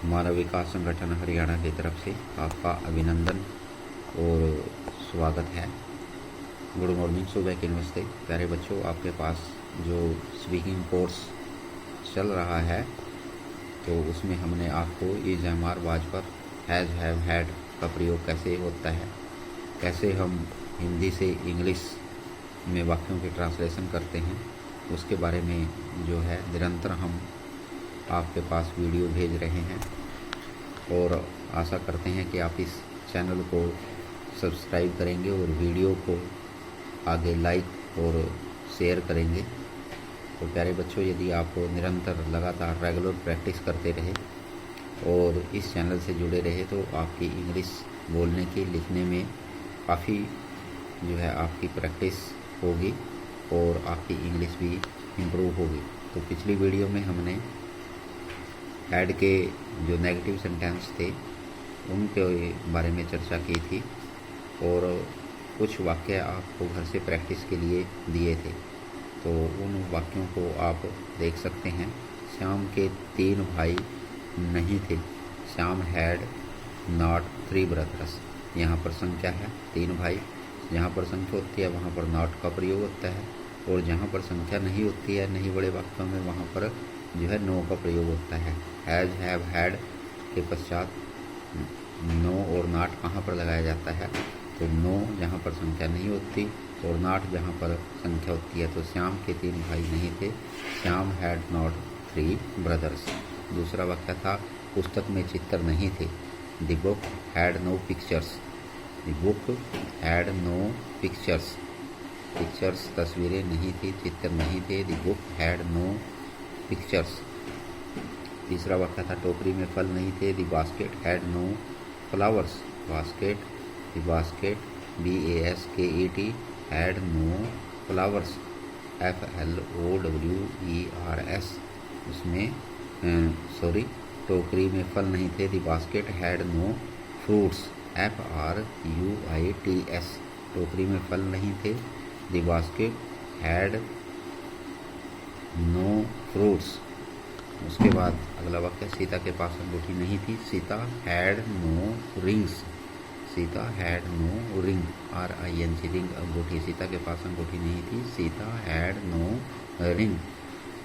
मानव विकास संगठन हरियाणा की तरफ से आपका अभिनंदन और स्वागत है। गुड मॉर्निंग, सुबह के नमस्ते। प्यारे बच्चों, आपके पास जो स्पीकिंग कोर्स चल रहा है तो उसमें हमने आपको इज एम आर वाज पर हैज़ हैव हैड का प्रयोग कैसे होता है, कैसे हम हिंदी से इंग्लिश में वाक्यों की ट्रांसलेशन करते हैं, उसके बारे में जो है निरंतर हम आपके पास वीडियो भेज रहे हैं और आशा करते हैं कि आप इस चैनल को सब्सक्राइब करेंगे और वीडियो को आगे लाइक और शेयर करेंगे। तो प्यारे बच्चों, यदि आप निरंतर लगातार रेगुलर प्रैक्टिस करते रहे और इस चैनल से जुड़े रहे तो आपकी इंग्लिश बोलने की, लिखने में काफ़ी जो है आपकी प्रैक्टिस होगी और आपकी इंग्लिश भी इम्प्रूव होगी। तो पिछली वीडियो में हमने हैड के जो नेगेटिव सेंटेंस थे उनके बारे में चर्चा की थी और कुछ वाक्य आपको घर से प्रैक्टिस के लिए दिए थे। तो उन वाक्यों को आप देख सकते हैं। श्याम के 3 भाई नहीं थे। Shyam had not 3 brothers. यहाँ पर संख्या है 3 भाई। जहाँ पर संख्या होती है वहाँ पर नॉट का प्रयोग होता है और जहाँ पर संख्या नहीं होती है, नहीं बड़े वाक्यों में, वहाँ पर जो है नो का प्रयोग होता है। हैज़ हैव हैड के पश्चात नो और नॉट कहाँ पर लगाया जाता है? तो नो जहाँ पर संख्या नहीं होती और नॉट जहाँ पर संख्या होती है। तो श्याम के 3 भाई नहीं थे। Shyam had not 3 brothers. दूसरा वाक्य था पुस्तक में चित्र नहीं थे। The book had no pictures. The book had no pictures. Pictures तस्वीरें नहीं थी, चित्र नहीं थे। The book had no pictures. तीसरा वाक्य था टोकरी में फल नहीं थे। The basket had no flowers. Basket, the basket BASKET had no flowers. FLOWERS उसमें टोकरी में फल नहीं थे। The basket had no fruits. FRUITS टोकरी में फल नहीं थे। The basket had no fruits. उसके बाद अगला वाक्य सीता के पास अंगूठी नहीं थी। Sita had no rings. Sita had no ring, RING ring, अंगूठी। सीता के पास अंगूठी नहीं थी। Sita had no ring.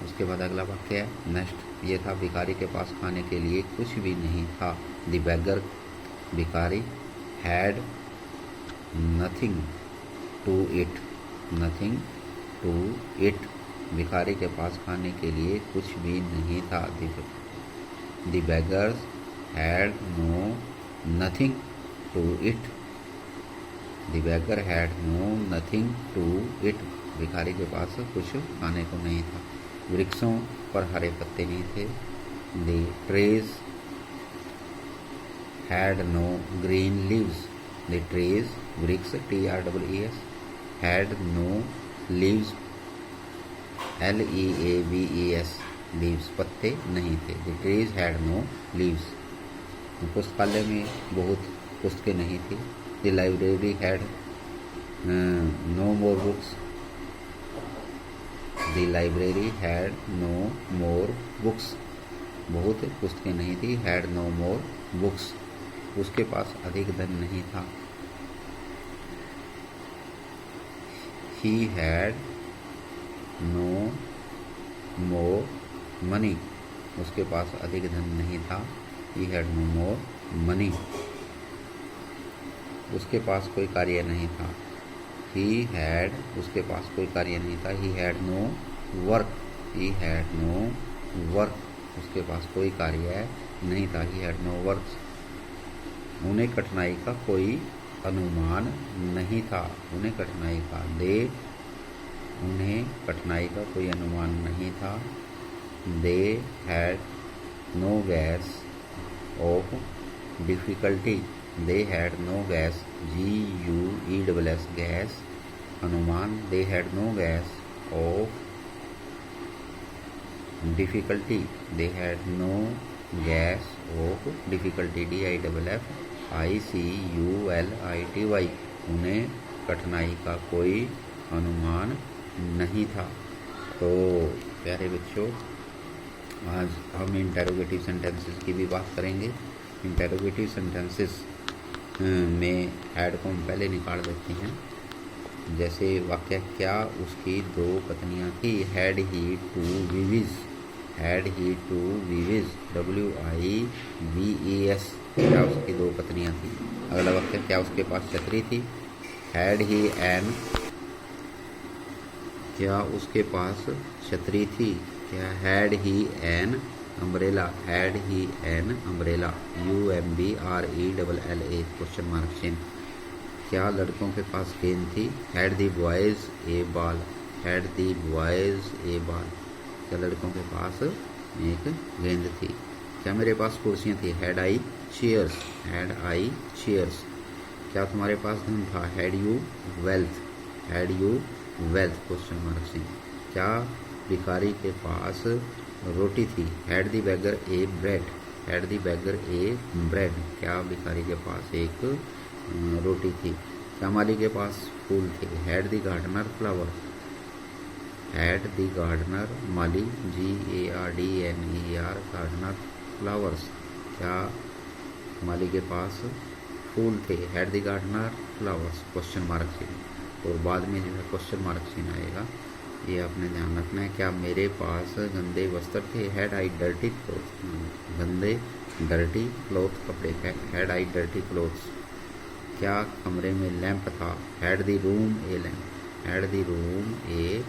उसके बाद अगला वाक्य है नेक्स्ट, ये था भिखारी के पास खाने के लिए कुछ भी नहीं था। द बेगर, भिखारी, had nothing to it. Nothing to it, भिखारी के पास खाने के लिए कुछ भी नहीं था। The beggars had no nothing to it. The beggar had no nothing to it, भिखारी के पास कुछ खाने को नहीं था। वृक्षों पर हरे पत्ते नहीं थे। The trees had no green leaves. The trees, वृक्ष TREES, had no leaves, LEAVES, leaves, पत्ते नहीं थे। The trees had no leaves. पुस्तकालय में बहुत पुस्तकें नहीं थी। The library had no more books. The library had no more books, बहुत पुस्तकें नहीं थी। हैड नो मोर बुक्स, उसके पास अधिक धन नहीं था। He had no more money, उसके पास अधिक धन नहीं था। He had no more money, उसके पास कोई कार्य नहीं था। ही हैड, उसके पास कोई कार्य नहीं था। He had no work. He had no work, उसके पास कोई कार्य नहीं था। He had no work. उन्हें कठिनाई का कोई अनुमान नहीं था। उन्हें कठिनाई का, उन्हें कठिनाई का कोई अनुमान नहीं था। They had no guess of difficulty. They had no guess, GUESS, guess, अनुमान। They had no guess of difficulty. They had no guess of difficulty, DIFFICULITY, उन्हें कठिनाई का कोई अनुमान नहीं था। तो प्यारे बच्चों, आज हम इंटेरोगेटिव सेंटेंसेस की भी बात करेंगे। इंटेरोगेटिव सेंटेंसेस में हैड को हम पहले निकाल देते हैं। जैसे वाक्य, क्या उसकी 2 पत्नियां थी। Had he 2 wives, had he 2 wives, WIVES, क्या उसकी 2 पत्नियां थी। अगला वाक्य, क्या उसके पास छतरी थी। हैड ही एन, क्या उसके पास छतरी थी। क्या had he an umbrella, had he an umbrella, UMBRELLA, question mark चिन्ह। क्या लड़कों के पास गेंद थी। Had the boys a ball, had the boys a ball, क्या लड़कों के पास एक गेंद थी। क्या मेरे पास कुर्सियाँ थी। Had I chairs, had I chairs. क्या तुम्हारे पास धन था। Had you wealth, had you wealth, question mark चिन्ह। क्या भिखारी के पास रोटी थी। Had the beggar a bread, had the beggar a bread, क्या भिखारी के पास एक रोटी थी। क्या माली के पास फूल थे। Had the gardener flower, had the gardener माली, GARDNER, गार्डनर फ्लावर्स, क्या माली के पास फूल थे। Had the gardener flowers, question mark चिन्ह। और बाद में जो है क्वेश्चन मार्क चिन्ह आएगा, ये आपने ध्यान रखना है। क्या मेरे पास गंदे वस्त्र थे। हैड आई डर्टी क्लोथ, गंदे डर्टी क्लोथ, कपड़े। Had I dirty clothes. क्या कमरे में लैंप था। Had the room A lamp, had the room A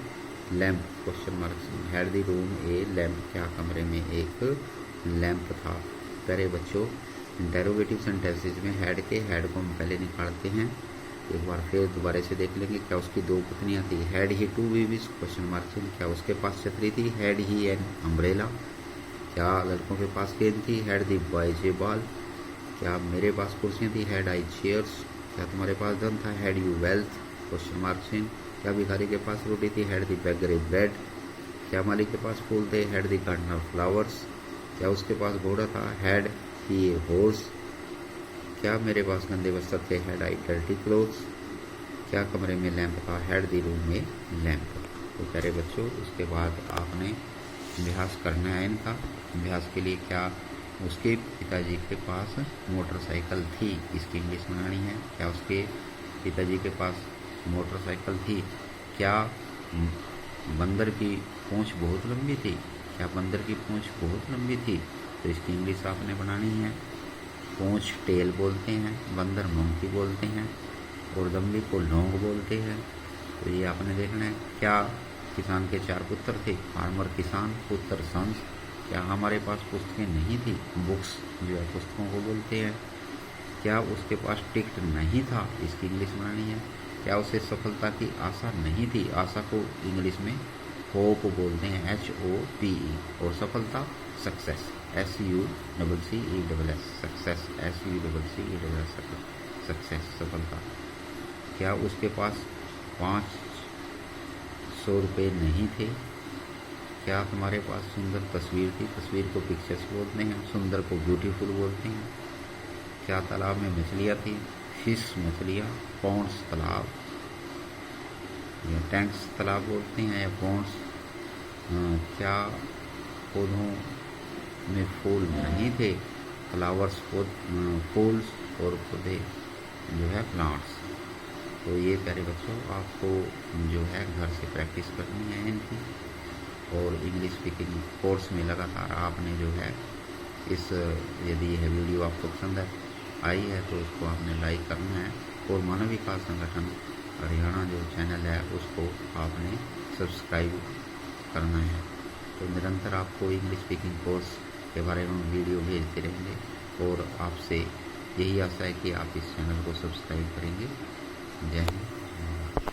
lamp, question mark. Had the room A lamp, क्या कमरे में एक लैंप था। प्यारे बच्चों, इंटेरोगेटिव सेंटेंसेस में हैड के हैड को हम पहले निकालते हैं। एक बार फिर दोबारा से देख लेंगे। क्या उसकी 2 पत्नियां थी। Had he 2 wives, question mark चिन्ह। क्या उसके पास छतरी थी। Had he an umbrella. क्या लड़कों के पास गेंद थी। Had the boys a ball. क्या मेरे पास कुर्सियां थी। Had I chairs. क्या तुम्हारे पास धन था। Had you wealth, question mark चिन्ह। क्या भिखारी के पास रोटी थी। Had the beggar a bread. क्या मालिक के पास फूल थे। Had the gardener flowers. क्या उसके पास घोड़ा था। Had he a horse. क्या मेरे पास गंदे वस्त्र थे। Had I dirty clothes. क्या कमरे में लैंप था। हैड दी रूम में लैंप। तो प्यारे बच्चों, उसके बाद आपने अभ्यास करना है इनका। अभ्यास के लिए क्या उसके पिताजी के पास मोटरसाइकिल थी, इसकी इंग्लिश बनानी है। क्या उसके पिताजी के पास मोटरसाइकिल थी। क्या बंदर की पूंछ बहुत लंबी थी। क्या बंदर की पूंछ बहुत लंबी थी, तो इसकी इंग्लिश आपने बनानी है। पूंछ टेल बोलते हैं, बंदर मंकी बोलते हैं, और लंबी को लॉन्ग बोलते हैं। तो ये आपने देखना है। क्या किसान के 4 पुत्र थे। फार्मर किसान, पुत्र सन्स। क्या हमारे पास पुस्तकें नहीं थी। बुक्स जो है पुस्तकों को बोलते हैं। क्या उसके पास टिकट नहीं था, इसकी इंग्लिश बनानी है। क्या उसे सफलता की आशा नहीं थी। आशा को इंग्लिश में होप बोलते हैं, HOPE। और सफलता success, SUCCESS, success, SUCCESS, success, सफलता। क्या उसके पास 500 रुपये नहीं थे। क्या तुम्हारे पास सुंदर तस्वीर थी। तस्वीर को पिक्चर्स बोलते हैं, सुंदर को ब्यूटीफुल बोलते हैं। क्या तालाब में मछलियाँ थी। फिश, मछलियाँ। पॉन्ड्स, तालाब या टैंक्स तालाब बोलते हैं, या पॉन्ड्स। क्या पौधों में फूल नहीं थे। फ्लावर्स, फूल्स, और पौधे जो है प्लांट्स। तो ये प्यारे बच्चों, आपको जो है घर से प्रैक्टिस करनी है इनकी। और इंग्लिश स्पीकिंग कोर्स में लगातार आपने जो है यदि यह वीडियो आपको पसंद आई है तो उसको आपने लाइक करना है। और मानव विकास संगठन हरियाणा जो चैनल है उसको आपने सब्सक्राइब करना है। तो निरंतर आपको इंग्लिश स्पीकिंग कोर्स के बारे में वीडियो भेजते रहेंगे। और आपसे यही आशा है कि आप इस चैनल को सब्सक्राइब करेंगे। जय हिंद।